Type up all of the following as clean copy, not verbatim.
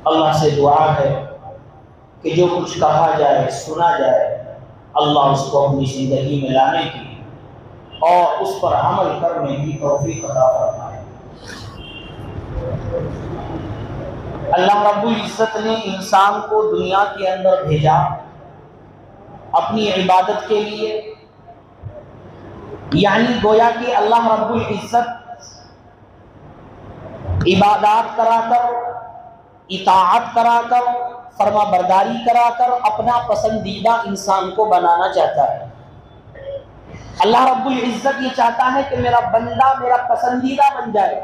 اللہ سے دعا ہے کہ جو کچھ کہا جائے سنا جائے اللہ اس کو اپنی زندگی میں لانے کی اور اس پر عمل کرنے کی توفیق عطا فرمائے۔ اللہ رب العزت نے انسان کو دنیا کے اندر بھیجا اپنی عبادت کے لیے، یعنی گویا کہ اللہ رب العزت عبادات کرا کر، اطاعت کرا کر، فرما برداری کرا کر اپنا پسندیدہ انسان کو بنانا چاہتا ہے۔ اللہ رب العزت یہ چاہتا ہے کہ میرا بندہ میرا پسندیدہ بن جائے۔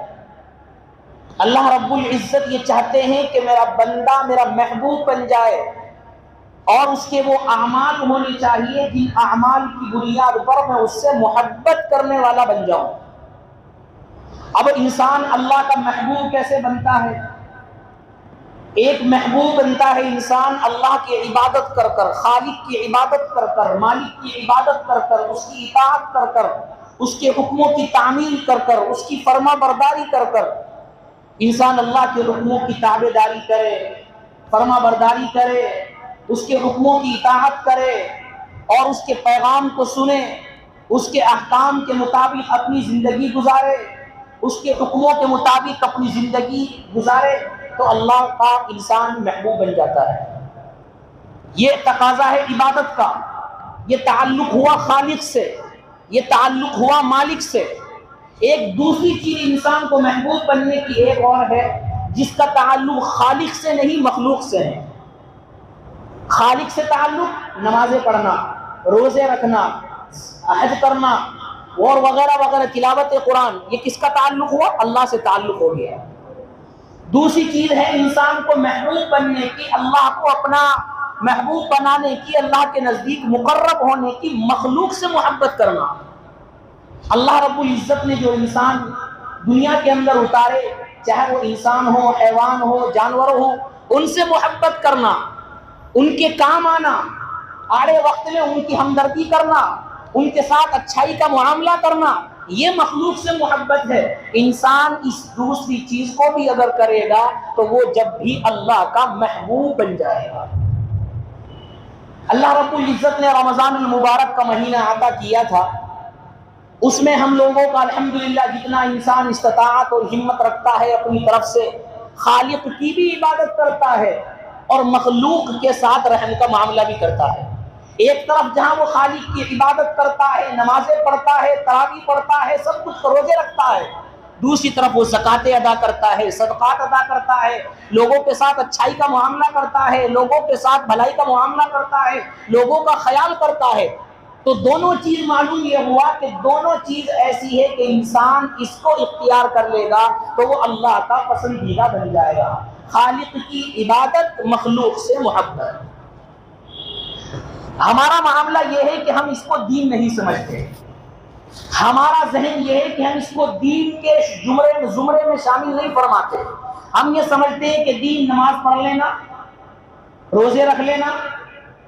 اللہ رب العزت یہ چاہتے ہیں کہ میرا بندہ میرا محبوب بن جائے، اور اس کے وہ اعمال ہونے چاہیے جن اعمال کی بنیاد پر میں اس سے محبت کرنے والا بن جاؤں۔ اب انسان اللہ کا محبوب کیسے بنتا ہے؟ ایک محبوب بنتا ہے انسان اللہ کی عبادت کر کر، خالق کی عبادت کر کر، مالک کی عبادت کر کر، اس کی اطاعت کر کر، اس کے حکموں کی تعمیل کر کر، اس کی فرما برداری کر کر انسان اللہ کے حکموں کی تابع داری کرے، فرما برداری کرے، اس کے حکموں کی اطاعت کرے اور اس کے پیغام کو سنے، اس کے احکام کے مطابق اپنی زندگی گزارے، اس کے حکموں کے مطابق اپنی زندگی گزارے، تو اللہ کا انسان محبوب بن جاتا ہے۔ یہ تقاضا ہے عبادت کا، یہ تعلق ہوا خالق سے، یہ تعلق ہوا مالک سے۔ ایک دوسری چیز انسان کو محبوب بننے کی ایک اور ہے جس کا تعلق خالق سے نہیں مخلوق سے ہے۔ خالق سے تعلق نمازیں پڑھنا، روزے رکھنا، حج کرنا اور وغیرہ وغیرہ، تلاوت قرآن، یہ کس کا تعلق ہوا؟ اللہ سے تعلق ہو گیا۔ دوسری چیز ہے انسان کو محبوب بننے کی، اللہ کو اپنا محبوب بنانے کی، اللہ کے نزدیک مقرب ہونے کی، مخلوق سے محبت کرنا۔ اللہ رب العزت نے جو انسان دنیا کے اندر اتارے، چاہے وہ انسان ہو، حیوان ہو، جانور ہو، ان سے محبت کرنا، ان کے کام آنا، آڑے وقت میں ان کی ہمدردی کرنا، ان کے ساتھ اچھائی کا معاملہ کرنا، یہ مخلوق سے محبت ہے۔ انسان اس دوسری چیز کو بھی اگر کرے گا تو وہ جب بھی اللہ کا محبوب بن جائے گا۔ اللہ رب العزت نے رمضان المبارک کا مہینہ عطا کیا تھا، اس میں ہم لوگوں کا الحمدللہ جتنا انسان استطاعت اور ہمت رکھتا ہے اپنی طرف سے خالق کی بھی عبادت کرتا ہے اور مخلوق کے ساتھ رحم کا معاملہ بھی کرتا ہے۔ ایک طرف جہاں وہ خالق کی عبادت کرتا ہے، نمازیں پڑھتا ہے، تراویح پڑھتا ہے، سب کچھ روزے رکھتا ہے، دوسری طرف وہ زکاتیں ادا کرتا ہے، صدقات ادا کرتا ہے، لوگوں کے ساتھ اچھائی کا معاملہ کرتا ہے، لوگوں کے ساتھ بھلائی کا معاملہ کرتا ہے، لوگوں کا خیال کرتا ہے۔ تو دونوں چیز معلوم یہ ہوا کہ دونوں چیز ایسی ہے کہ انسان اس کو اختیار کر لے گا تو وہ اللہ کا پسندیدہ بن جائے گا۔ خالق کی عبادت، مخلوق سے محبت۔ ہمارا معاملہ یہ ہے کہ ہم اس کو دین نہیں سمجھتے، ہمارا ذہن یہ ہے کہ ہم اس کو دین کے زمرے میں شامل نہیں فرماتے۔ ہم یہ سمجھتے ہیں کہ دین نماز پڑھ لینا، روزے رکھ لینا،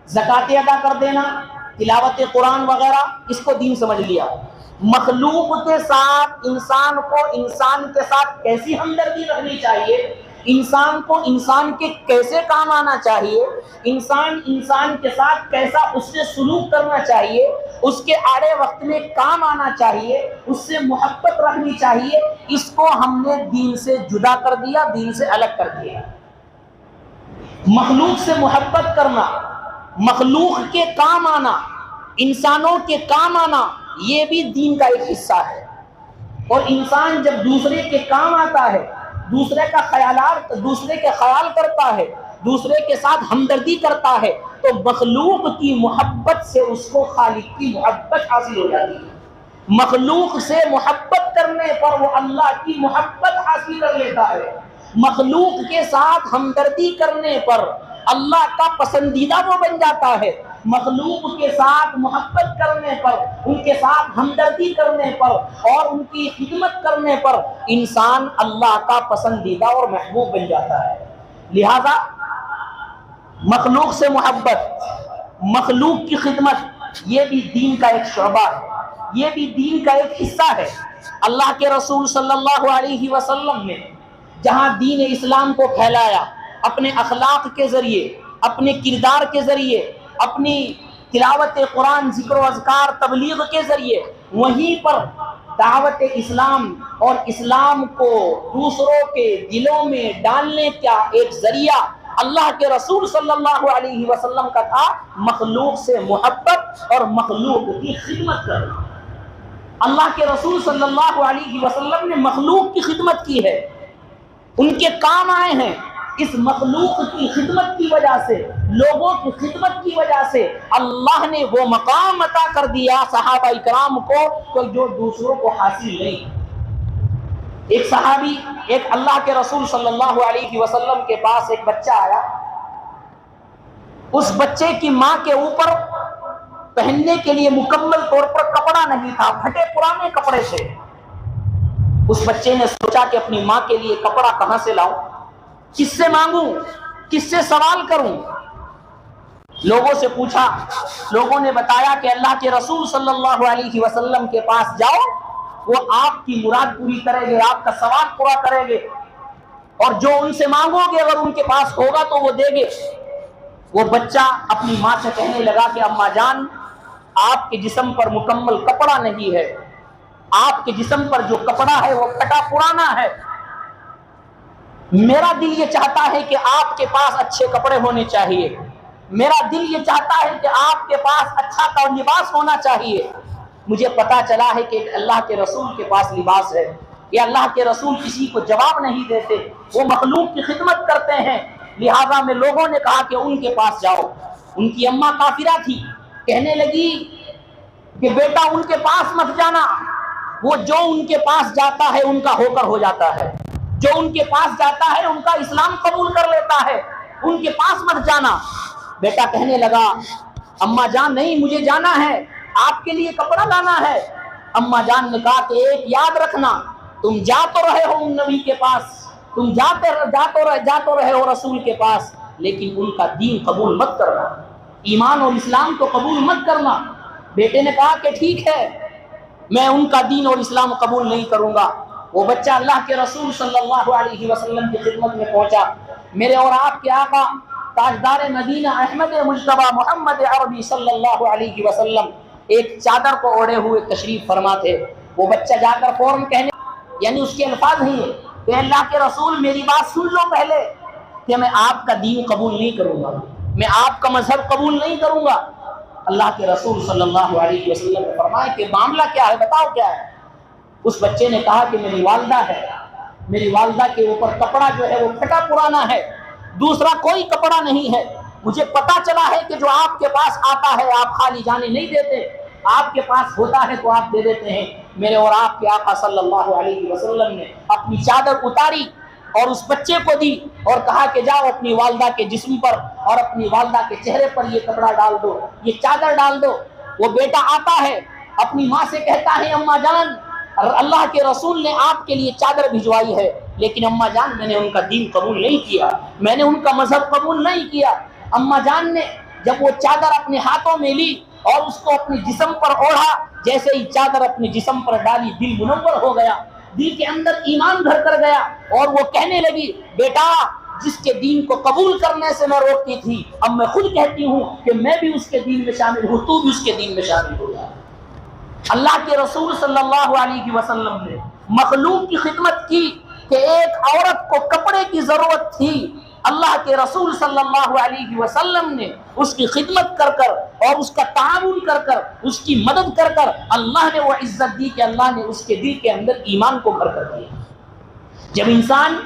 زکاتیں ادا کر دینا، تلاوت قرآن وغیرہ، اس کو دین سمجھ لیا۔ مخلوق کے ساتھ انسان کو انسان کے ساتھ کیسی ہمدردی رکھنی چاہیے، انسان کو انسان کے کیسے کام آنا چاہیے، انسان کے ساتھ کیسا اس سے سلوک کرنا چاہیے، اس کے آڑے وقت میں کام آنا چاہیے، اس سے محبت رکھنی چاہیے، اس کو ہم نے دین سے جدا کر دیا، دین سے الگ کر دیا۔ مخلوق سے محبت کرنا، مخلوق کے کام آنا، انسانوں کے کام آنا، یہ بھی دین کا ایک حصہ ہے۔ اور انسان جب دوسرے کے کام آتا ہے، دوسرے کا خیال کرتا ہے، دوسرے کے ساتھ ہمدردی کرتا ہے، تو مخلوق کی محبت سے اس کو خالق کی محبت حاصل ہو جاتی ہے۔ مخلوق سے محبت کرنے پر وہ اللہ کی محبت حاصل کر لیتا ہے۔ مخلوق کے ساتھ ہمدردی کرنے پر اللہ کا پسندیدہ وہ بن جاتا ہے۔ مخلوق کے ساتھ محبت کرنے پر، ان کے ساتھ ہمدردی کرنے پر اور ان کی خدمت کرنے پر انسان اللہ کا پسندیدہ اور محبوب بن جاتا ہے۔ لہذا مخلوق سے محبت، مخلوق کی خدمت، یہ بھی دین کا ایک شعبہ ہے، یہ بھی دین کا ایک حصہ ہے۔ اللہ کے رسول صلی اللہ علیہ وسلم نے جہاں دین اسلام کو پھیلایا، اپنے اخلاق کے ذریعے، اپنے کردار کے ذریعے، اپنی تلاوت قرآن، ذکر و اذکار، تبلیغ کے ذریعے وہیں پر دعوت اسلام اور اسلام کو دوسروں کے دلوں میں ڈالنے کا ایک ذریعہ اللہ کے رسول صلی اللہ علیہ وسلم کا تھا، مخلوق سے محبت اور مخلوق کی خدمت کرنا۔ اللہ کے رسول صلی اللہ علیہ وسلم نے مخلوق کی خدمت کی ہے، ان کے کام آئے ہیں۔ اس مخلوق کی خدمت کی وجہ سے، لوگوں کی خدمت کی وجہ سے اللہ نے وہ مقام عطا کر دیا صحابہ اکرام کو جو دوسروں کو حاصل نہیں۔ ایک صحابی، ایک اللہ کے رسول صلی اللہ علیہ وسلم کے پاس ایک بچہ آیا، اس بچے کی ماں کے اوپر پہننے کے لیے مکمل طور پر کپڑا نہیں تھا، پھٹے پرانے کپڑے سے۔ اس بچے نے سوچا کہ اپنی ماں کے لیے کپڑا کہاں سے لاؤں، کس سے مانگوں، کس سے سوال کروں؟ لوگوں سے پوچھا، لوگوں نے بتایا کہ اللہ کے رسول صلی اللہ علیہ وسلم کے پاس جاؤ، وہ آپ کی مراد پوری کریں گے، آپ کا سوال پورا کریں گے، اور جو ان سے مانگو گے اگر ان کے پاس ہوگا تو وہ دیں گے۔ وہ بچہ اپنی ماں سے کہنے لگا کہ اماں جان، آپ کے جسم پر مکمل کپڑا نہیں ہے، آپ کے جسم پر جو کپڑا ہے وہ پھٹا پرانا ہے، میرا دل یہ چاہتا ہے کہ آپ کے پاس اچھے کپڑے ہونے چاہیے، میرا دل یہ چاہتا ہے کہ آپ کے پاس اچھا لباس ہونا چاہیے۔ مجھے پتا چلا ہے کہ اللہ کے رسول کے پاس لباس ہے، یا اللہ کے رسول کسی کو جواب نہیں دیتے، وہ مخلوق کی خدمت کرتے ہیں، لہذا میں لوگوں نے کہا کہ ان کے پاس جاؤ۔ ان کی اماں کافرہ تھی، کہنے لگی کہ بیٹا ان کے پاس مت جانا، وہ جو ان کے پاس جاتا ہے ان کا ہو کر ہو جاتا ہے، جو ان کے پاس جاتا ہے ان کا اسلام قبول کر لیتا ہے، ان کے پاس مت جانا۔ بیٹا کہنے لگا اماں جان نہیں، مجھے جانا ہے، آپ کے لیے کپڑا لانا ہے۔ اماں جان نے کہا کہ ایک یاد رکھنا، تم جا تو رہے ہو ان نبی کے پاس، تم جا تو رہے ہو رسول کے پاس، لیکن ان کا دین قبول مت کرنا، ایمان اور اسلام کو قبول مت کرنا۔ بیٹے نے کہا کہ ٹھیک ہے، میں ان کا دین اور اسلام قبول نہیں کروں گا۔ وہ بچہ اللہ کے رسول صلی اللہ علیہ وسلم کی خدمت میں پہنچا۔ میرے اور آپ کے آقا تاجدار مدینہ احمد مجتبی محمد عربی صلی اللہ علیہ وسلم ایک چادر کو اوڑھے ہوئے تشریف فرما تھے۔ وہ بچہ جا کر فوراً کہنے، یعنی اس کے الفاظ نہیں کہ اللہ کے رسول میری بات سن لو پہلے، کہ میں آپ کا دین قبول نہیں کروں گا، میں آپ کا مذہب قبول نہیں کروں گا۔ اللہ کے رسول صلی اللہ علیہ وسلم نے فرمایا کہ معاملہ کیا ہے، بتاؤ کیا ہے۔ اس بچے نے کہا کہ میری والدہ ہے، میری والدہ کے اوپر کپڑا جو ہے وہ پھٹا پرانا ہے، دوسرا کوئی کپڑا نہیں ہے۔ مجھے پتا چلا ہے کہ جو آپ کے پاس آتا ہے آپ خالی جانے نہیں دیتے، آپ کے پاس ہوتا ہے تو آپ دے دیتے ہیں۔ میرے اور آپ کے آقا صلی اللہ علیہ وسلم نے اپنی چادر اتاری اور اس بچے کو دی اور کہا کہ جاؤ اپنی والدہ کے جسم پر اور اپنی والدہ کے چہرے پر یہ کپڑا ڈال دو، یہ چادر ڈال دو۔ وہ بیٹا آتا ہے، اپنی ماں سے کہتا ہے اماں جان اللہ کے رسول نے آپ کے لیے چادر بھجوائی ہے، لیکن اماں جان میں نے ان کا دین قبول نہیں کیا، میں نے ان کا مذہب قبول نہیں کیا۔ اماں جان نے جب وہ چادر اپنے ہاتھوں میں لی اور اس کو اپنے جسم پر اوڑھا، جیسے ہی چادر اپنے جسم پر ڈالی دل منور ہو گیا، دل کے اندر ایمان گھر کر گیا، اور وہ کہنے لگی بیٹا جس کے دین کو قبول کرنے سے میں روکتی تھی، اب میں خود کہتی ہوں کہ میں بھی اس کے دین میں شامل ہوں، تو بھی اس کے دین میں شامل ہو جا۔ اللہ کے رسول صلی اللہ علیہ وسلم نے مخلوق کی خدمت کی کہ ایک عورت کو کپڑے کی ضرورت تھی، اللہ کے رسول صلی اللہ علیہ وسلم نے اس کی خدمت کر کر اور اس کا تعاون کر کر اس کی مدد کر کر اللہ نے وہ عزت دی کہ اللہ نے اس کے دل کے اندر ایمان کو گھر کر دیا۔ جب انسان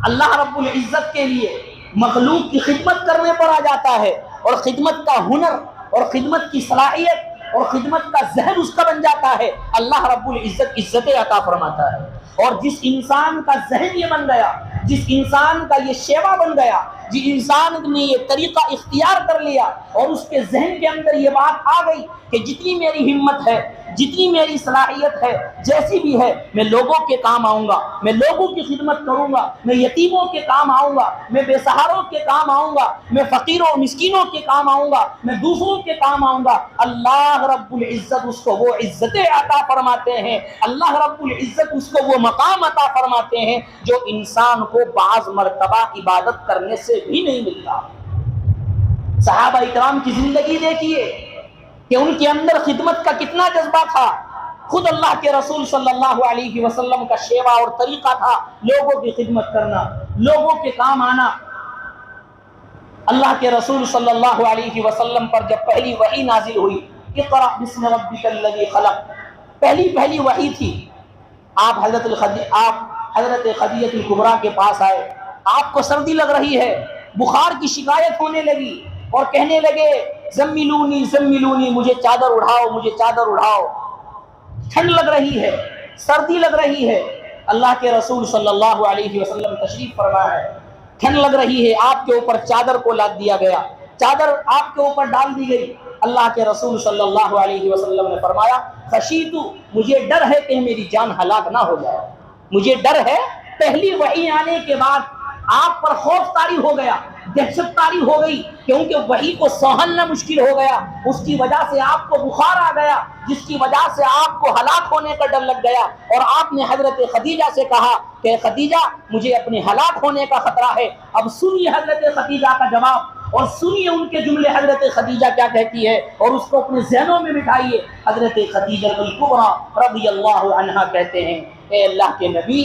اللہ رب العزت کے لیے مخلوق کی خدمت کرنے پر آ جاتا ہے اور خدمت کا ہنر اور خدمت کی صلاحیت اور خدمت کا ذہن اس کا بن جاتا ہے، اللہ رب العزت عزتیں عطا فرماتا ہے۔ اور جس انسان کا ذہن یہ بن گیا، جس انسان کا یہ شیوا بن گیا، جس انسان نے یہ طریقہ اختیار کر لیا اور اس کے ذہن کے اندر یہ بات آ گئی کہ جتنی میری ہمت ہے، جتنی میری صلاحیت ہے، جیسی بھی ہے، میں لوگوں کے کام آؤں گا، میں لوگوں کی خدمت کروں گا، میں یتیموں کے کام آؤں گا، میں بے سہاروں کے کام آؤں گا، میں فقیروں مسکینوں کے کام آؤں گا، میں دوسروں کے کام آؤں گا، اللہ رب العزت اس کو وہ عزتیں عطا فرماتے ہیں، اللہ رب العزت اس کو وہ مقام عطا فرماتے ہیں جو انسان کو بعض مرتبہ عبادت کرنے سے بھی نہیں ملتا۔ صحابہ اکرام کی زندگی دیکھیے کہ ان کے اندر خدمت کا کتنا جذبہ تھا۔ خود اللہ کے رسول صلی اللہ علیہ وسلم کا شیوا اور طریقہ تھا لوگوں کی خدمت کرنا، لوگوں کے کام آنا۔ اللہ کے رسول صلی اللہ علیہ وسلم پر جب پہلی وحی نازل ہوئی، اقرأ بسم ربک الذی خلق، پہلی وحی تھی، آپ حضرت خدیجہ الکبریٰ کے پاس آئے، آپ کو سردی لگ رہی ہے، بخار کی شکایت ہونے لگی اور کہنے لگے زملونی زملونی، مجھے چادر اڑھاؤ، مجھے چادر اڑھاؤ، ٹھنڈ لگ رہی ہے، سردی لگ رہی ہے۔ اللہ کے رسول صلی اللہ علیہ وسلم تشریف فرما ہے، ٹھنڈ لگ رہی ہے، آپ کے اوپر چادر کو لاد دیا گیا، چادر آپ کے اوپر ڈال دی گئی۔ اللہ کے رسول صلی اللہ علیہ وسلم نے فرمایا خشیتو، مجھے ڈر ہے کہ میری جان ہلاک نہ ہو جائے، مجھے ڈر ہے۔ پہلی وحی آنے کے بعد آپ پر خوف طاری ہو گیا، دہشت طاری ہو گئی، کیونکہ وحی کو سہنا مشکل ہو گیا، اس کی وجہ سے آپ کو بخار آ گیا، جس کی وجہ سے آپ کو ہلاک ہونے کا ڈر لگ گیا، اور آپ نے حضرت خدیجہ سے کہا کہ خدیجہ مجھے اپنے ہلاک ہونے کا خطرہ ہے۔ اب سنیے حضرت خدیجہ کا جواب، اور سنیے ان کے جملے، حضرت خدیجہ کیا کہتی ہے، اور اس کو اپنے ذہنوں میں بٹھائیے۔ حضرت خدیجہ الکبریٰ رضی اللہ عنہا کہتے ہیں اے اللہ کے نبی،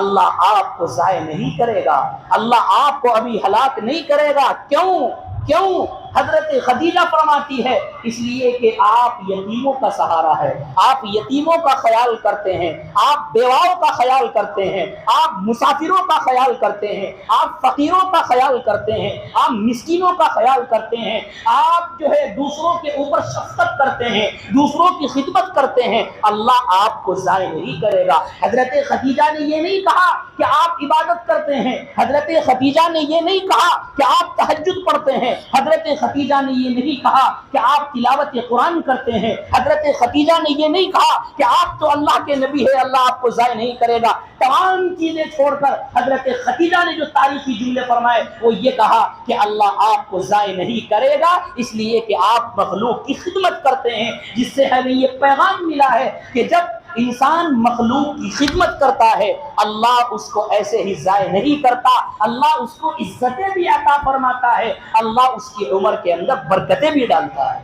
اللہ آپ کو ضائع نہیں کرے گا، اللہ آپ کو ابھی ہلاک نہیں کرے گا۔ کیوں؟ حضرت خدیجہ فرماتی ہے اس لیے کہ آپ یتیموں کا سہارا ہے، آپ یتیموں کا خیال کرتے ہیں، آپ بیواؤں کا خیال کرتے ہیں، آپ مسافروں کا خیال کرتے ہیں، آپ فقیروں کا خیال کرتے ہیں، آپ مسکینوں کا خیال کرتے ہیں، آپ جو ہے دوسروں کے اوپر شفقت کرتے ہیں، دوسروں کی خدمت کرتے ہیں، اللہ آپ کو ضائع نہیں کرے گا۔ حضرت خدیجہ نے یہ نہیں کہا کہ آپ عبادت کرتے ہیں، حضرت خدیجہ نے یہ نہیں کہا کہ آپ تہجد پڑھتے ہیں، حضرت خدیجہ نے یہ نہیں کہا کہ آپ تلاوت قرآن کرتے ہیں، حضرت خدیجہ نے یہ نہیں کہا کہ آپ تو اللہ کے نبی ہے، اللہ آپ کو ضائع نہیں کرے گا۔ تمام چیزیں چھوڑ کر حضرت خدیجہ نے جو تاریخی جملے فرمائے وہ یہ کہا کہ اللہ آپ کو ضائع نہیں کرے گا، اس لیے کہ آپ مخلوق کی خدمت کرتے ہیں، جس سے ہمیں یہ پیغام ملا ہے کہ جب انسان مخلوق کی خدمت کرتا ہے اللہ اس کو ایسے ہی ضائع نہیں کرتا، اللہ اس کو عزتیں بھی عطا فرماتا ہے، اللہ اس کی عمر کے اندر برکتیں بھی ڈالتا ہے۔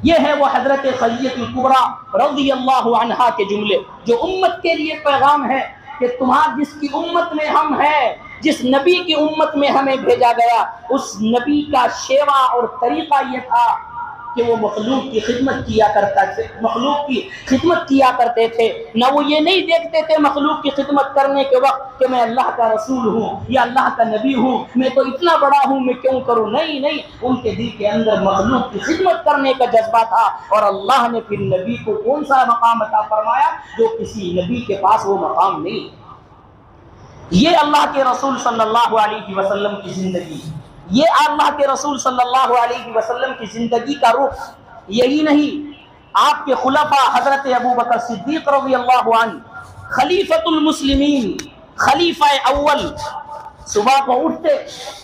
یہ ہے وہ حضرت خدیجہ الکبریٰ رضی اللہ عنہا کے جملے جو امت کے لیے پیغام ہے کہ جس کی امت میں ہم ہیں، جس نبی کی امت میں ہمیں بھیجا گیا، اس نبی کا شیوا اور طریقہ یہ تھا کہ وہ مخلوق کی خدمت کیا کرتے تھے۔ نہ وہ یہ نہیں دیکھتے تھے مخلوق کی خدمت کرنے کے وقت کہ میں اللہ کا رسول ہوں یا اللہ کا نبی ہوں، میں تو اتنا بڑا ہوں، میں کیوں کروں؟ نہیں، ان کے دل کے اندر مخلوق کی خدمت کرنے کا جذبہ تھا، اور اللہ نے پھر نبی کو کون سا مقام عطا فرمایا جو کسی نبی کے پاس وہ مقام نہیں۔ یہ اللہ کے رسول صلی اللہ علیہ وسلم کی زندگی، یہ اللہ کے رسول صلی اللہ علیہ وسلم کی زندگی کا رخ۔ یہی نہیں، آپ کے خلفاء حضرت ابوبکر صدیق رضی اللہ عنہ، خلیفۃ المسلمین، خلیفہ اول، صبح کو اٹھتے،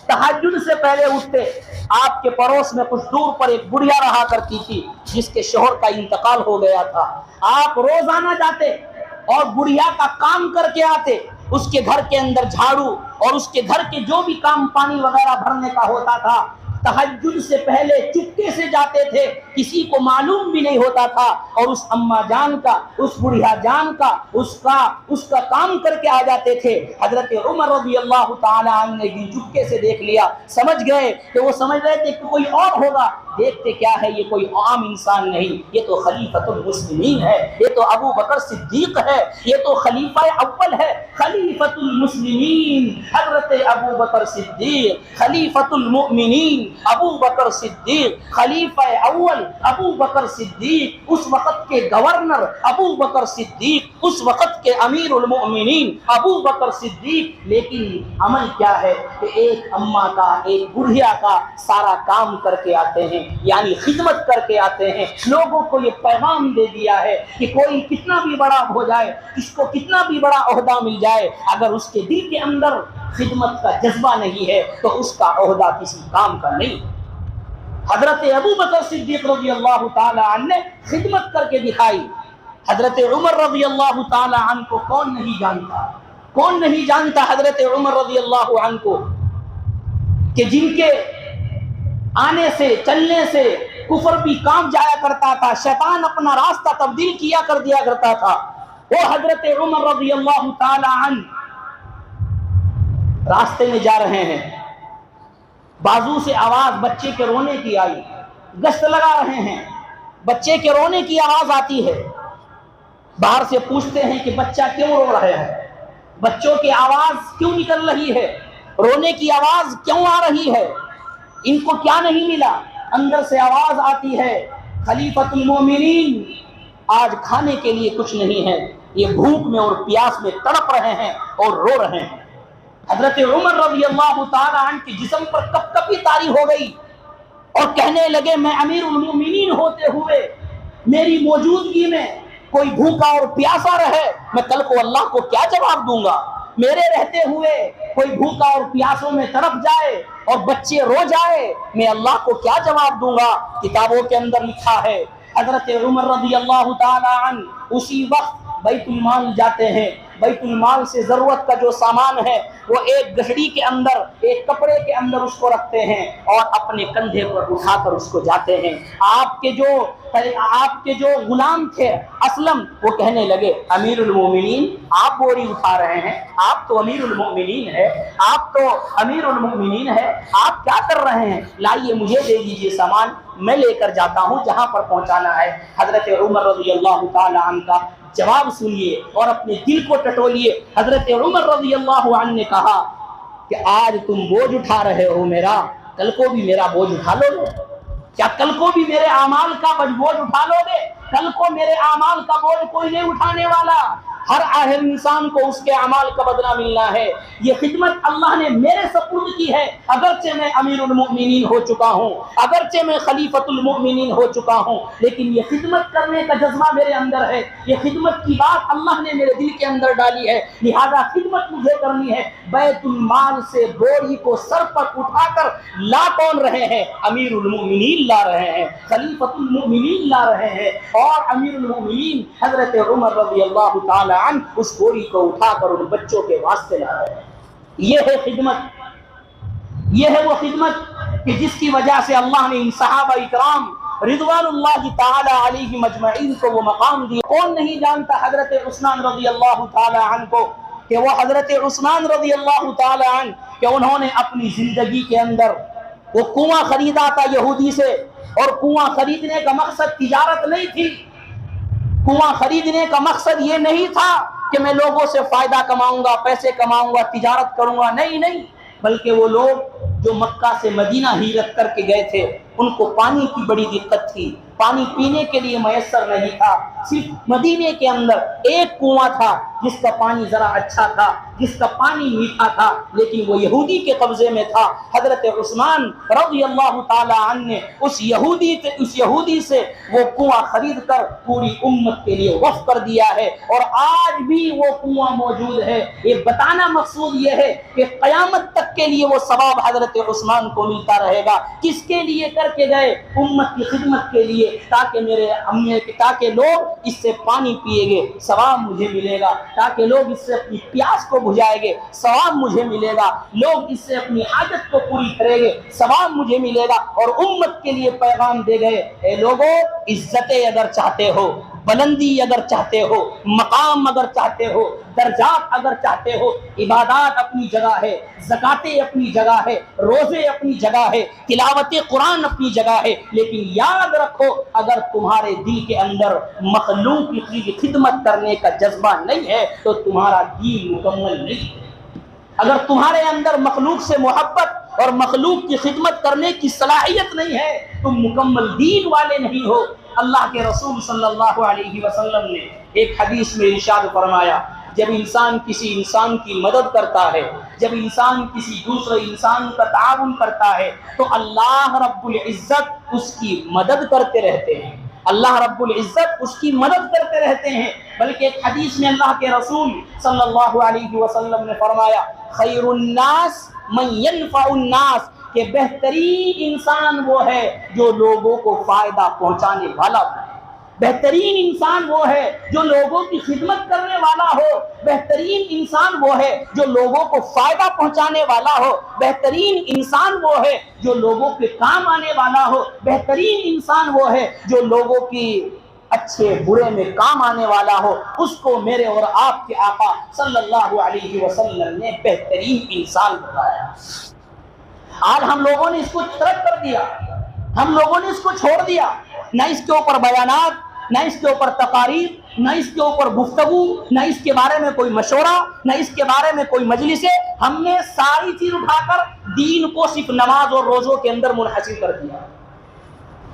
تہجد سے پہلے اٹھتے، آپ کے پڑوس میں کچھ دور پر ایک بڑھیا رہا کرتی تھی جس کے شوہر کا انتقال ہو گیا تھا، آپ روزانہ جاتے اور بڑھیا کا کام کر کے آتے، اس کے گھر کے اندر جھاڑو اور اس کے گھر کے جو بھی کام پانی وغیرہ بھرنے کا ہوتا تھا، تہجد سے پہلے چپکے سے جاتے تھے، کسی کو معلوم بھی نہیں ہوتا تھا، اور اس اماں جان کا، اس بڑھیا جان کا، اس کا کام کر کے آ جاتے تھے۔ حضرت عمر رضی اللہ تعالی عنہ نے بھی چپکے سے دیکھ لیا، سمجھ گئے کہ وہ سمجھ رہے تھے کہ کوئی اور ہوگا، دیکھتے کیا ہے یہ کوئی عام انسان نہیں، یہ تو خلیفۃ المسلمین ہے، یہ تو ابو بکر صدیق ہے، یہ تو خلیفہ اول ہے، خلیفۃ المسلمین حضرت ابو بکر صدیق، خلیفۃ المؤمنین ابو بکر صدیق، خلیفہ اول ابو بکر صدیق، اس وقت کے گورنر ابو بکر صدیق، اس وقت کے امیر المؤمنین ابو بکر صدیق۔ لیکن عمل کیا ہے کہ ایک اماں کا، ایک بڑھیا کا سارا کام کر کے آتے ہیں، یعنی خدمت کر کے آتے ہیں۔ لوگوں کو یہ پیغام دے دیا ہے کہ کوئی کتنا بھی بڑا ہو جائے، اس کو کتنا بھی بڑا عہدہ مل جائے، اگر اس کے دل کے اندر خدمت کا جذبہ نہیں ہے تو اس کا عہدہ کسی کام کا نہیں۔ حضرت ابو بکر صدیق رضی اللہ تعالی عنہ نے خدمت کر کے دکھائی۔ حضرت عمر رضی اللہ تعالی عنہ کو کون نہیں جانتا، کون نہیں جانتا حضرت عمر رضی اللہ عنہ کو کہ جن کے آنے سے چلنے سے کفر بھی کام جایا کرتا تھا، شیطان اپنا راستہ تبدیل کیا کر دیا کرتا تھا. وہ حضرت عمر رضی اللہ تعالی عنہ راستے میں جا رہے ہیں، بازو سے آواز بچے کے رونے کی آئی، گشت لگا رہے ہیں، بچے کے رونے کی آواز آتی ہے. باہر سے پوچھتے ہیں کہ بچہ کیوں رو رہا ہے، بچوں کی آواز کیوں نکل رہی ہے، رونے کی آواز کیوں آ رہی ہے، ان کو کیا نہیں ملا؟ اندر سے آواز آتی ہے خلیفۃ المومنین آج کھانے کے لیے کچھ نہیں ہے، یہ بھوک میں اور پیاس میں تڑپ رہے ہیں اور رو رہے ہیں. حضرت عمر رضی اللہ تعالی عنہ کے جسم پر کپ کپی طاری ہو گئی اور کہنے لگے میں امیر المومنین ہوتے ہوئے میری موجودگی میں کوئی بھوکا اور پیاسا رہے، میں کل کو اللہ کو کیا جواب دوں گا؟ میرے رہتے ہوئے کوئی بھوکا اور پیاسوں میں تڑپ جائے اور بچے رو جائے، میں اللہ کو کیا جواب دوں گا؟ کتابوں کے اندر لکھا ہے حضرت عمر رضی اللہ تعالی عنہ اسی وقت بیت المال جاتے ہیں. بیت المال سے ضرورت کا جو سامان ہے وہ ایک گٹھڑی کے اندر، ایک کپڑے کے اندر اس کو رکھتے ہیں اور اپنے کندھے پر اٹھا کر اس کو جاتے ہیں. آپ کے جو غلام تھے اسلم، وہ کہنے لگے امیر المومنین آپ بوری اٹھا رہے ہیں، آپ تو امیر المومنین ہے، آپ تو امیر المومنین ہے، آپ کیا کر رہے ہیں؟ لائیے مجھے دے دیجیے سامان، میں لے کر جاتا ہوں جہاں پر پہنچانا ہے. حضرت عمر رضی اللہ تعالی عنہ کا جواب سنیے اور اپنے دل کو ٹٹولیے. حضرت عمر رضی اللہ عنہ نے کہا کہ آج تم بوجھ اٹھا رہے ہو میرا، کل کو بھی میرا بوجھ اٹھا لو گے؟ کیا کل کو بھی میرے اعمال کا بوجھ اٹھا لو گے؟ کل کو میرے اعمال کا بوجھ کوئی نہیں اٹھانے والا. ہر آخر انسان کو اس کے اعمال کا بدلہ ملنا ہے. یہ خدمت اللہ نے میرے سپرد کی ہے، اگرچہ میں امیر المؤمنین ہو چکا ہوں، اگرچہ میں خلیفۃ المؤمنین ہو چکا ہوں، لیکن یہ خدمت کرنے کا جذبہ میرے اندر ہے، یہ خدمت کی بات اللہ نے میرے دل کے اندر ڈالی ہے، لہذا خدمت مجھے کرنی ہے. بیت المال سے بوری کو سر پر اٹھا کر لا کون رہے ہیں؟ امیر المؤمنین لا رہے ہیں، خلیفۃ المؤمنین لا رہے ہیں، اور امیر المؤمنین حضرت عمر رضی اللہ تعالی عنہ اس بوری کو اٹھا کر ان بچوں کے واسطے لا رہے ہیں. یہ ہے خدمت، یہ ہے وہ خدمت کہ جس کی وجہ سے اللہ نے ان صحابہ اکرام رضوان اللہ تعالی علیہم اجمعین کو وہ مقام دیا. کون نہیں جانتا حضرت عثمان رضی اللہ تعالی عنہ کو کہ وہ حضرت عثمان رضی اللہ تعالی عنہ کہ انہوں نے اپنی زندگی کے اندر وہ کنواں خریدا تھا یہودی سے، اور کنواں خریدنے کا مقصد تجارت نہیں تھی، کنواں خریدنے کا مقصد یہ نہیں تھا کہ میں لوگوں سے فائدہ کماؤں گا، پیسے کماؤں گا، تجارت کروں گا، نہیں، بلکہ وہ لوگ جو مکہ سے مدینہ ہجرت کر کے گئے تھے ان کو پانی کی بڑی دقت تھی، پانی پینے کے لیے میسر نہیں تھا. صرف مدینے کے اندر ایک کنواں تھا جس کا پانی ذرا اچھا تھا، جس کا پانی میٹھا تھا، لیکن وہ یہودی کے قبضے میں تھا. حضرت عثمان رضی اللہ تعالی عنہ نے اس یہودی سے وہ کنواں خرید کر پوری امت کے لیے وقف کر دیا ہے، اور آج بھی وہ کنواں موجود ہے. یہ بتانا مقصود یہ ہے کہ قیامت تک کے لیے وہ ثواب حضرت عثمان کو ملتا رہے گا. کس کے لیے کر کے گئے؟ امت کی خدمت کے لیے، تاکہ لوگ اس سے پانی پیئیں گے، ثواب مجھے ملے گا، تاکہ لوگ اس سے اپنی پیاس کو بجھائیں گے، ثواب مجھے ملے گا، لوگ اس سے اپنی حاجت کو پوری کریں گے، ثواب مجھے ملے گا. اور امت کے لیے پیغام دے گئے، اے لوگوں عزتیں اگر چاہتے ہو، بلندی اگر چاہتے ہو، مقام اگر چاہتے ہو، درجات اگر چاہتے ہو، عبادات اپنی جگہ ہے، زکاتیں اپنی جگہ ہے، روزے اپنی جگہ ہے، تلاوت قرآن اپنی جگہ ہے، لیکن یاد رکھو اگر تمہارے دل کے اندر مخلوق کی خدمت کرنے کا جذبہ نہیں ہے تو تمہارا دین مکمل نہیں ہے. اگر تمہارے اندر مخلوق سے محبت اور مخلوق کی خدمت کرنے کی صلاحیت نہیں ہے تم مکمل دین والے نہیں ہو. اللہ کے رسول صلی اللہ علیہ وسلم نے ایک حدیث میں ارشاد فرمایا، جب انسان کسی انسان کی مدد کرتا ہے، جب انسان کسی دوسرے انسان کا تعاون کرتا ہے تو اللہ رب العزت اس کی مدد کرتے رہتے ہیں، اللہ رب العزت اس کی مدد کرتے رہتے ہیں. بلکہ ایک حدیث میں اللہ کے رسول صلی اللہ علیہ وسلم نے فرمایا، خیر الناس من ينفع الناس، کہ بہترین انسان وہ ہے جو لوگوں کو فائدہ پہنچانے والا ہے، بہترین انسان وہ ہے جو لوگوں کی خدمت کرنے والا ہو، بہترین انسان وہ ہے جو لوگوں کو فائدہ پہنچانے والا ہو، بہترین انسان وہ ہے جو لوگوں کے کام آنے والا ہو، بہترین انسان وہ ہے جو لوگوں کی اچھے برے میں کام آنے والا ہو۔ اس کو میرے اور آپ کے آقا صلی اللہ علیہ وسلم نے بہترین انسان بتایا۔ آج ہم لوگوں نے اس کو ترک کر دیا، ہم لوگوں نے اس کو چھوڑ دیا، نہ اس کے اوپر بیانات، نہ اس کے اوپر تقاریر، نہ اس کے اوپر گفتگو، نہ اس کے بارے میں کوئی مشورہ، نہ اس کے بارے میں کوئی مجلس ہے۔ ہم نے ساری چیز اٹھا کر دین کو صرف نماز اور روزوں کے اندر منحصر کر دیا،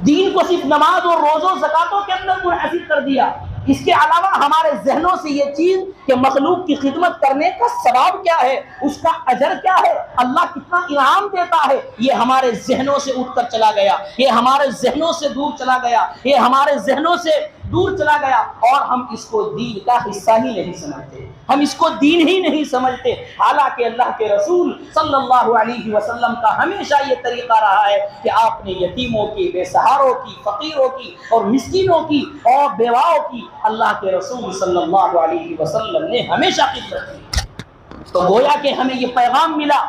دین کو صرف نماز اور روزوں زکاتوں کے اندر منحصر کر دیا۔ اس کے علاوہ ہمارے ذہنوں سے یہ چیز کہ مخلوق کی خدمت کرنے کا ثواب کیا ہے، اس کا اجر کیا ہے، اللہ کتنا انعام دیتا ہے، یہ ہمارے ذہنوں سے اٹھ کر چلا گیا، یہ ہمارے ذہنوں سے دور چلا گیا، یہ ہمارے ذہنوں سے دور چلا گیا، اور ہم اس کو دین کا حصہ ہی نہیں سمجھتے، ہم اس کو دین ہی نہیں سمجھتے۔ حالانکہ اللہ کے رسول صلی اللہ علیہ وسلم کا ہمیشہ یہ طریقہ رہا ہے کہ آپ نے یتیموں کی، بے سہاروں کی، فقیروں کی اور مسکینوں کی اور بیواؤں کی اللہ کے رسول صلی اللہ علیہ وسلم نے ہمیشہ خدمت کی۔ تو گویا کہ ہمیں یہ پیغام ملا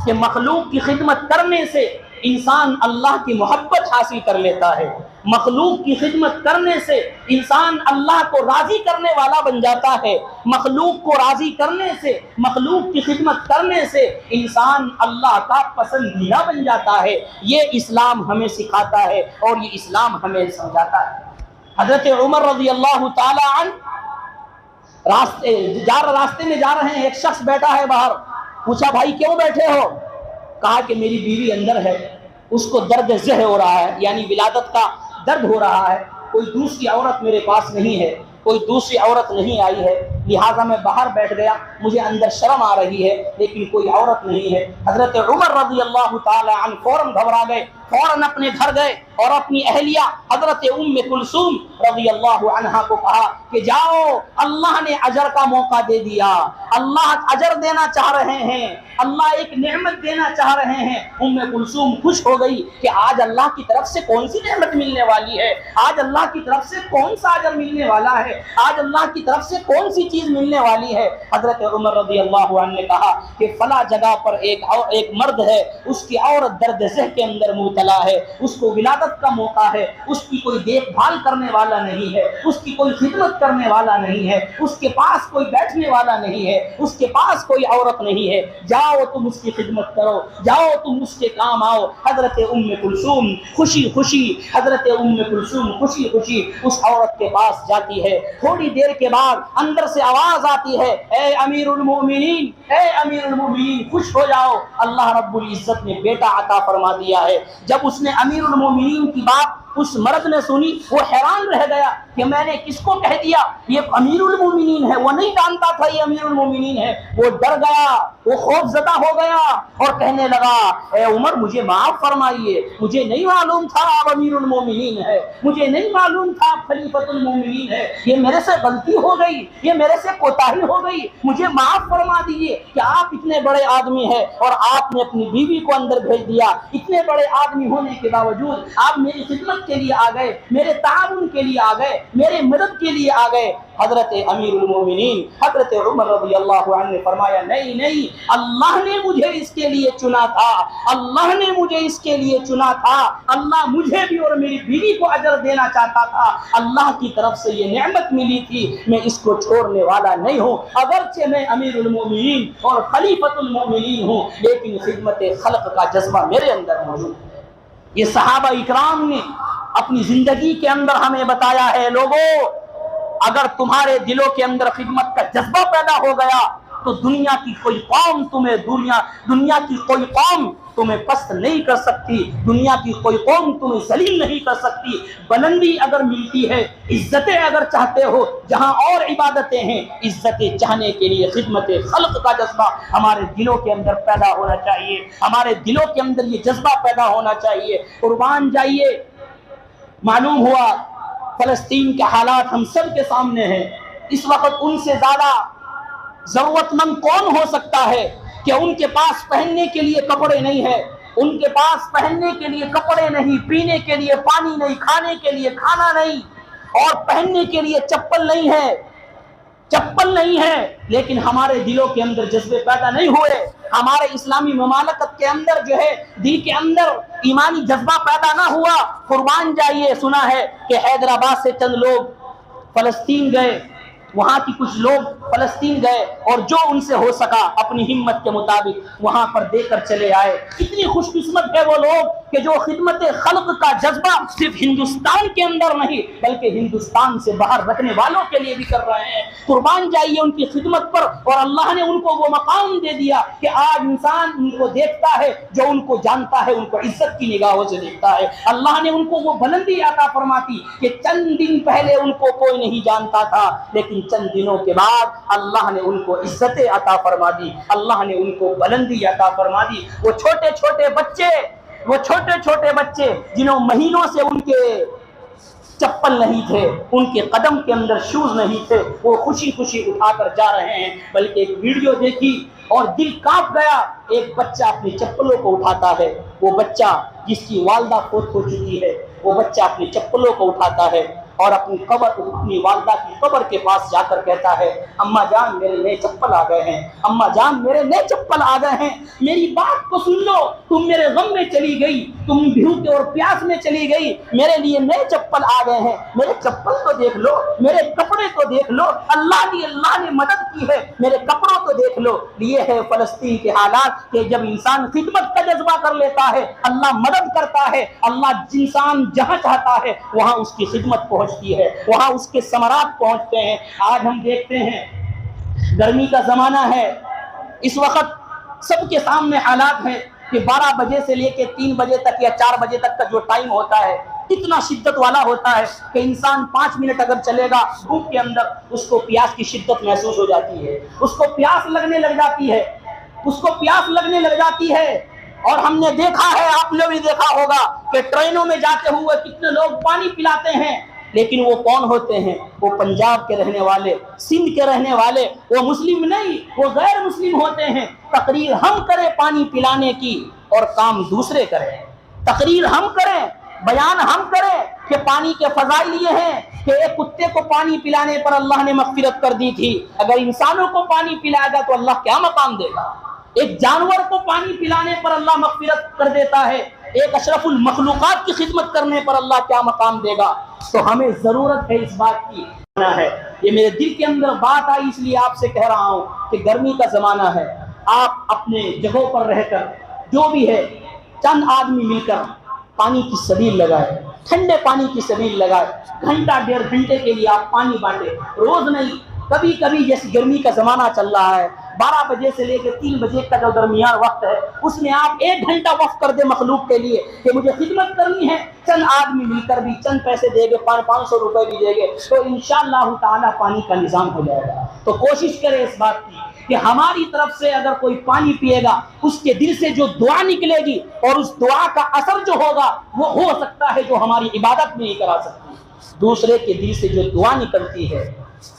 کہ مخلوق کی خدمت کرنے سے انسان اللہ کی محبت حاصل کر لیتا ہے، مخلوق کی خدمت کرنے سے انسان اللہ کو راضی کرنے والا بن جاتا ہے، مخلوق کو راضی کرنے سے، مخلوق کی خدمت کرنے سے انسان اللہ کا پسندیدہ بن جاتا ہے۔ یہ اسلام ہمیں سکھاتا ہے اور یہ اسلام ہمیں سمجھاتا ہے۔ حضرت عمر رضی اللہ تعالی عنہ راستے میں جا رہے ہیں، ایک شخص بیٹھا ہے باہر، پوچھا بھائی کیوں بیٹھے ہو؟ کہا کہ میری بیوی اندر ہے، اس کو درد ذہ ہو رہا ہے، یعنی ولادت کا درد ہو رہا ہے، کوئی دوسری عورت میرے پاس نہیں ہے، کوئی دوسری عورت نہیں آئی ہے، لہٰذا میں باہر بیٹھ گیا، مجھے اندر شرم آ رہی ہے لیکن کوئی عورت نہیں ہے۔ حضرت عمر رضی اللہ تعالی عنہ فوراً گھبرا گئے، فوراً اپنے گھر گئے اور اپنی اہلیہ حضرت ام کلثوم رضی اللہ عنہا کو کہا کہ جاؤ، اللہ نے اجر کا موقع دے دیا، اللہ اجر دینا چاہ رہے ہیں، اللہ ایک نعمت دینا چاہ رہے ہیں۔ ام کلثوم خوش ہو گئی کہ آج اللہ کی طرف سے کون سی نعمت ملنے والی ہے، آج اللہ کی طرف سے کون سا اجر ملنے والا ہے، آج اللہ کی طرف سے کون سی چیز ملنے والی ہے۔ حضرت عمر رضی اللہ عنہ نے کہا کہ فلاں جگہ پر ایک مرد ہے، اس کی عورت درد ذہ کے اندر مبتلا ہے، اس کو ولادت کا موقع ہے، اس کی کوئی دیکھ بھال کرنے والا نہیں ہے، اس کی کوئی خدمت کرنے والا نہیں ہے، اس کے پاس کوئی بیٹھنے والا نہیں ہے، اس کے پاس کوئی عورت نہیں ہے، جاؤ تم اس کی خدمت کرو، جاؤ تم اس کے کام آؤ۔ حضرت ام کلثوم خوشی خوشی اس عورت کے پاس جاتی ہے۔ تھوڑی دیر کے بعد اندر سے آواز آتی ہے، اے امیر المومنین، اے امیر المومنین خوش ہو جاؤ، اللہ رب العزت نے بیٹا عطا فرما دیا ہے۔ جب اس نے امیر المومنین کی بات اس مرد نے سنی، وہ حیران رہ گیا کہ میں نے کس کو کہہ دیا یہ امیر المومنین ہے، وہ نہیں جانتا تھا یہ امیر المومنین ہے۔ وہ ڈر گیا، وہ خوف زدہ ہو گیا اور کہنے لگا اے عمر مجھے معاف فرمائیے، مجھے نہیں معلوم تھا آپ امیر المومنین ہے، مجھے نہیں معلوم تھا آپ خلیفۃ المومنین ہے، یہ میرے سے غلطی ہو گئی، یہ میرے سے کوتاہی ہو گئی، مجھے معاف فرما دیجیے کہ آپ اتنے بڑے آدمی ہیں اور آپ نے اپنی بیوی کو اندر بھیج دیا، اتنے بڑے آدمی ہونے کے باوجود آپ میری خدمت کے لیے آ گئے، میرے تعاون کے لیے آ گئے، میرے مدد کے لیے آ گئے۔ حضرت امیر المومنین حضرت عمر رضی اللہ عنہ نے فرمایا نہیں نہیں، اللہ نے مجھے اس کے لیے چنا تھا، اللہ نے مجھے اس کے لیے چنا تھا، اللہ مجھے بھی اور میری بیوی کو اجر دینا چاہتا تھا، اللہ کی طرف سے یہ نعمت ملی تھی، میں اس کو چھوڑنے والا نہیں ہوں، اگرچہ میں امیر المومنین اور خلیفۃ المومنین ہوں لیکن خدمت خلق کا جذبہ میرے اندر موجود ہے۔ یہ صحابہ اکرام نے اپنی زندگی کے اندر ہمیں بتایا ہے، لوگوں اگر تمہارے دلوں کے اندر خدمت کا جذبہ پیدا ہو گیا تو دنیا کی کوئی قوم تمہیں پست نہیں کر سکتی، دنیا کی کوئی قوم تمہیں ذلیل نہیں کر سکتی۔ بلندی اگر ملتی ہے، عزتیں اگر چاہتے ہو، جہاں اور عبادتیں ہیں، عزتیں چاہنے کے لیے خدمت خلق کا جذبہ ہمارے دلوں کے اندر پیدا ہونا چاہیے، ہمارے دلوں کے اندر یہ جذبہ پیدا ہونا چاہیے۔ قربان جائیے، معلوم ہوا فلسطین کے حالات ہم سب کے سامنے ہیں، اس وقت ان سے زیادہ ضرورت مند کون ہو سکتا ہے کہ ان کے پاس پہننے کے لیے کپڑے نہیں ہے، ان کے پاس پہننے کے لیے کپڑے نہیں، پینے کے لیے پانی نہیں، کھانے کے لیے کھانا نہیں۔ اور پہننے کے لیے چپل نہیں ہے، لیکن ہمارے دلوں کے اندر جذبے پیدا نہیں ہوئے، ہمارے اسلامی مملکت کے اندر جو ہے دل کے اندر ایمانی جذبہ پیدا نہ ہوا۔ قربان جائیے، سنا ہے کہ حیدرآباد سے چند لوگ فلسطین گئے، وہاں کی کچھ لوگ فلسطین گئے اور جو ان سے ہو سکا اپنی ہمت کے مطابق وہاں پر دے کر چلے آئے۔ کتنی خوش قسمت ہے وہ لوگ کہ جو خدمت خلق کا جذبہ صرف ہندوستان کے اندر نہیں بلکہ ہندوستان سے باہر رکھنے والوں کے لیے بھی کر رہے ہیں۔ قربان جائیے ان کی خدمت پر، اور اللہ نے ان کو وہ مقام دے دیا کہ آج انسان ان کو دیکھتا ہے جو ان کو جانتا ہے، ان کو عزت کی نگاہوں سے دیکھتا ہے۔ اللہ نے ان کو وہ بلندی عطا فرماتی کہ چند دن پہلے ان کو کوئی نہیں جانتا تھا، لیکن چند دنوں کے بعد اللہ نے ان کو عزت عطا فرما دی، اللہ نے ان کو بلندی عطا فرما دی۔ وہ چھوٹے چھوٹے بچے جنہوں مہینوں سے ان کے چپل نہیں تھے، ان کے قدم کے اندر شوز نہیں تھے، وہ خوشی اٹھا کر جا رہے ہیں۔ بلکہ ایک ویڈیو دیکھی اور دل کانپ گیا، ایک بچہ اپنی چپلوں کو اٹھاتا ہے، وہ بچہ جس کی والدہ فوت ہو چکی ہے، وہ بچہ اپنی چپلوں کو اٹھاتا ہے اور اپنی والدہ کی قبر کے پاس جا کر کہتا ہے، اماں جان میرے نئے چپل آ گئے ہیں، اماں جان میرے نئے چپل آ گئے ہیں، میری بات کو سن لو، تم میرے غم میں چلی گئی، تم بھوک اور پیاس میں چلی گئی، میرے لیے نئے چپل آ گئے ہیں، میرے چپل تو دیکھ لو، میرے کپڑے تو دیکھ لو، اللہ نے مدد کی ہے، میرے کپڑوں تو دیکھ لو۔ یہ ہے فلسطین کے حالات کہ جب انسان خدمت کا جذبہ کر لیتا ہے اللہ مدد کرتا ہے، اللہ انسان جہاں چاہتا ہے وہاں اس کی خدمت پہنچتی ہے، وہاں اس کے ثمرات پہنچتے ہیں۔ آج ہم دیکھتے ہیں گرمی کا زمانہ ہے، اس وقت سب کے سامنے حالات ہیں کہ 12 بجے سے لے کے 3 بجے تک یا 4 بجے تک کا جو ٹائم ہوتا ہے اتنا شدت والا ہوتا ہے کہ انسان 5 منٹ اگر چلے گا دھوپ کے اندر اس کو پیاس کی شدت محسوس ہو جاتی ہے، اس کو پیاس لگنے لگ جاتی ہے۔ اور ہم نے دیکھا ہے، آپ نے بھی دیکھا ہوگا کہ ٹرینوں میں جاتے ہوئے کتنے لوگ پانی پلاتے ہیں، لیکن وہ کون ہوتے ہیں؟ وہ پنجاب کے رہنے والے، سندھ کے رہنے والے، وہ مسلم نہیں، وہ غیر مسلم ہوتے ہیں۔ تقریر ہم کریں پانی پلانے کی اور کام دوسرے کریں، تقریر ہم کریں، بیان ہم کریں کہ پانی کے فضائل یہ ہیں کہ ایک کتے کو پانی پلانے پر اللہ نے مغفرت کر دی تھی، اگر انسانوں کو پانی پلائے گا تو اللہ کیا مقام دے گا؟ ایک جانور کو پانی پلانے پر اللہ مغفرت کر دیتا ہے، ایک اشرف المخلوقات کی خدمت کرنے پر اللہ کیا مقام دے گا؟ تو ہمیں ضرورت ہے اس بات کی ہے۔ یہ میرے دل کے اندر بات آئی اس لیے آپ سے کہہ رہا ہوں کہ گرمی کا زمانہ ہے، آپ اپنے جگہوں پر رہ کر جو بھی ہے چند آدمی مل کر پانی کی سبیل لگائے، ٹھنڈے پانی کی سبیل لگائے، گھنٹہ 1.5 گھنٹے کے لیے آپ پانی بانٹے، روز نہیں، کبھی کبھی جیسے گرمی کا زمانہ چل رہا ہے 12 بجے سے لے کے 3 بجے کا جو درمیان وقت ہے اس میں آپ 1 گھنٹہ وقف کر دیں مخلوق کے لیے کہ مجھے خدمت کرنی ہے، چند آدمی مل کر بھی چند پیسے دے گے، 500 روپے بھی دے گے تو انشاءاللہ تعالی پانی کا نظام ہو جائے گا۔ تو کوشش کریں اس بات کی کہ ہماری طرف سے اگر کوئی پانی پیے گا اس کے دل سے جو دعا نکلے گی اور اس دعا کا اثر جو ہوگا وہ ہو سکتا ہے جو ہماری عبادت نہیں کرا سکتی۔ دوسرے کے دل سے جو دعا نکلتی ہے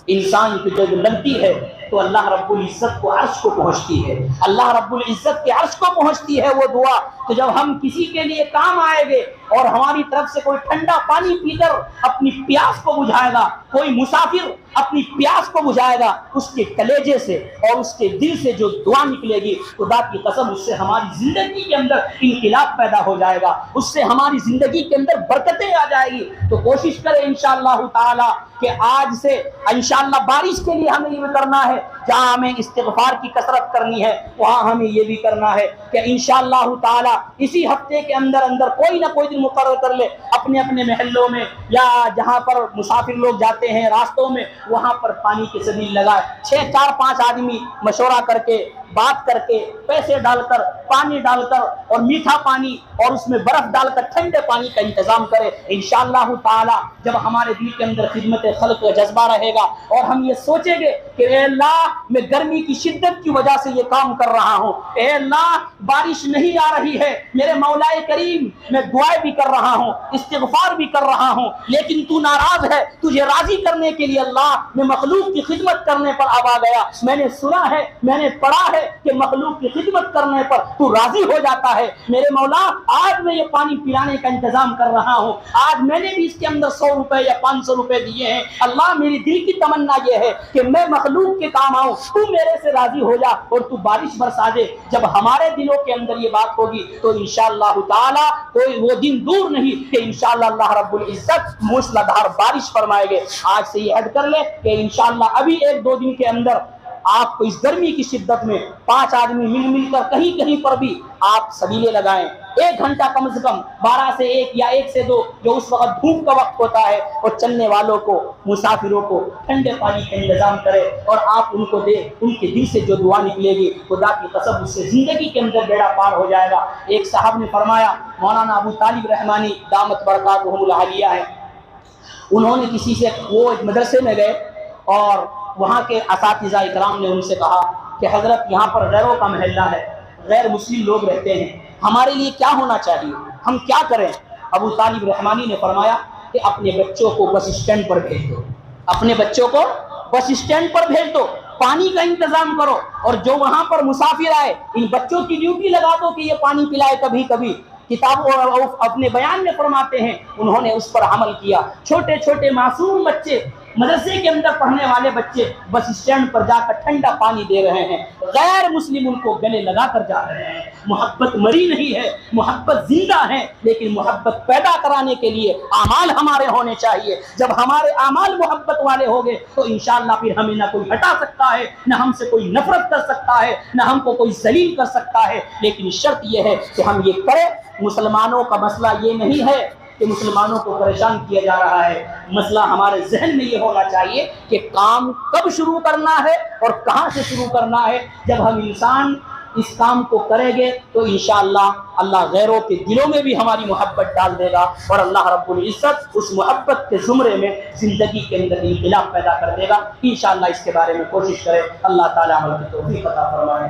انسان کی جب لگتی ہے تو اللہ رب العزت کو عرش کو پہنچتی ہے، اللہ رب العزت کے عرش کو پہنچتی ہے وہ دعا۔ تو جب ہم کسی کے لیے کام آئے گے اور ہماری طرف سے کوئی ٹھنڈا پانی پی کر اپنی پیاس کو بجھائے گا، کوئی مسافر اپنی پیاس کو بجھائے گا، اس کے کلیجے سے اور اس کے دل سے جو دعا نکلے گی خدا کی قسم اس سے ہماری زندگی کے اندر انقلاب پیدا ہو جائے گا، اس سے ہماری زندگی کے اندر برکتیں آ جائے گی۔ تو کوشش کریں انشاءاللہ تعالی کہ آج سے انشاءاللہ بارش کے لیے ہمیں یہ کرنا ہے، جہاں ہمیں استغفار کی کثرت کرنی ہے وہاں ہمیں یہ بھی کرنا ہے کہ انشاءاللہ تعالی اسی ہفتے کے اندر کوئی نہ کوئی دن مقرر کر لے، اپنے اپنے محلوں میں یا جہاں پر مسافر لوگ جاتے ہیں راستوں میں وہاں پر پانی کی سبیل لگائے، 4-5 آدمی مشورہ کر کے بات کر کے پیسے ڈال کر پانی ڈال کر اور میٹھا پانی اور اس میں برف ڈال کر ٹھنڈے پانی کا انتظام کرے۔ انشاءاللہ تعالی جب ہمارے دل کے اندر خدمت خلق کا جذبہ رہے گا اور ہم یہ سوچیں گے کہ اے اللہ میں گرمی کی شدت کی وجہ سے یہ کام کر رہا ہوں، اے اللہ بارش نہیں آ رہی ہے، میرے مولا کریم میں دعائیں بھی کر رہا ہوں، استغفار بھی کر رہا ہوں، لیکن تو ناراض ہے، تجھے راضی کرنے کے لیے اللہ میں مخلوق کی خدمت کرنے پر اب آ گیا۔ میں نے سنا ہے، میں نے پڑھا ہے کہ مخلوق کی خدمت کرنے پر تو راضی ہو جاتا ہے۔ میرے مولا آج میں یہ پانی پلانے کا انتظام کر رہا ہوں، آج میں نے بھی اس کے اندر 100 روپے یا 500 روپے دیے ہیں، اللہ میری دل کی تمنا یہ ہے کہ میں مخلوق کے کام آؤں، تو میرے سے راضی ہو جا اور تو بارش برسا دے۔ جب ہمارے دلوں کے اندر یہ بات ہوگی تو انشاءاللہ تعالی کوئی وہ دن دور نہیں کہ انشاءاللہ اللہ رب العزت موسلادھار بارش فرمائے گے۔ آج سے یہ عہد کر لے کہ انشاءاللہ ابھی 1-2 دن کے اندر آپ کو اس گرمی کی شدت میں 5 آدمی مل کر کہیں کہیں پر بھی آپ سبیلے لگائیں، 1 گھنٹہ کم سے کم 12 سے 1 یا 1 سے 2 جو اس وقت دھوپ کا وقت ہوتا ہے، اور چلنے والوں کو مسافروں کو ٹھنڈے پانی کا انتظام کرے اور آپ ان کو دے۔ ان کے دل سے جو دعا نکلے گی خدا کی قسم اس سے زندگی کے اندر بیڑا پار ہو جائے گا۔ ایک صاحب نے فرمایا، مولانا ابو طالب رحمانی دامت برکاتہم العالیہ ہے، انہوں نے کسی سے وہ ایک مدرسے میں گئے اور وہاں کے اساتذہ اکرام نے ان سے کہا کہ حضرت یہاں پر غیروں کا محلہ ہے، غیر مسلم لوگ رہتے ہیں، ہمارے لیے کیا ہونا چاہیے، ہم کیا کریں؟ ابو طالب رحمانی نے فرمایا کہ اپنے بچوں کو بس اسٹینڈ پر بھیج دو، اپنے بچوں کو بس اسٹینڈ پر بھیج دو، پانی کا انتظام کرو، اور جو وہاں پر مسافر آئے ان بچوں کی ڈیوٹی لگا دو کہ یہ پانی پلائے کبھی کبھی۔ کتاب اور اپنے بیان میں فرماتے ہیں انہوں نے اس پر عمل کیا۔ چھوٹے چھوٹے معصوم بچے، مدرسے کے اندر پڑھنے والے بچے بس اسٹینڈ پر جا کر ٹھنڈا پانی دے رہے ہیں، غیر مسلم ان کو گلے لگا کر جا رہے ہیں۔ محبت مری نہیں ہے، محبت زندہ ہے، لیکن محبت پیدا کرانے کے لیے اعمال ہمارے ہونے چاہیے۔ جب ہمارے اعمال محبت والے ہوں گے تو انشاءاللہ پھر ہمیں نہ کوئی ہٹا سکتا ہے، نہ ہم سے کوئی نفرت کر سکتا ہے، نہ ہم کو کوئی ذلیل کر سکتا ہے۔ لیکن شرط یہ ہے کہ ہم یہ کریں۔ مسلمانوں کا مسئلہ یہ نہیں ہے کہ مسلمانوں کو پریشان کیا جا رہا ہے، مسئلہ ہمارے ذہن میں یہ ہونا چاہیے کہ کام کب شروع کرنا ہے اور کہاں سے شروع کرنا ہے۔ جب ہم انسان اس کام کو کریں گے تو انشاءاللہ اللہ غیروں کے دلوں میں بھی ہماری محبت ڈال دے گا، اور اللہ رب العزت اس محبت کے زمرے میں زندگی کے اندر انقلاب پیدا کر دے گا۔ انشاءاللہ اس کے بارے میں کوشش کریں۔ اللہ تعالیٰ عمل کی توفیق عطا فرمائے۔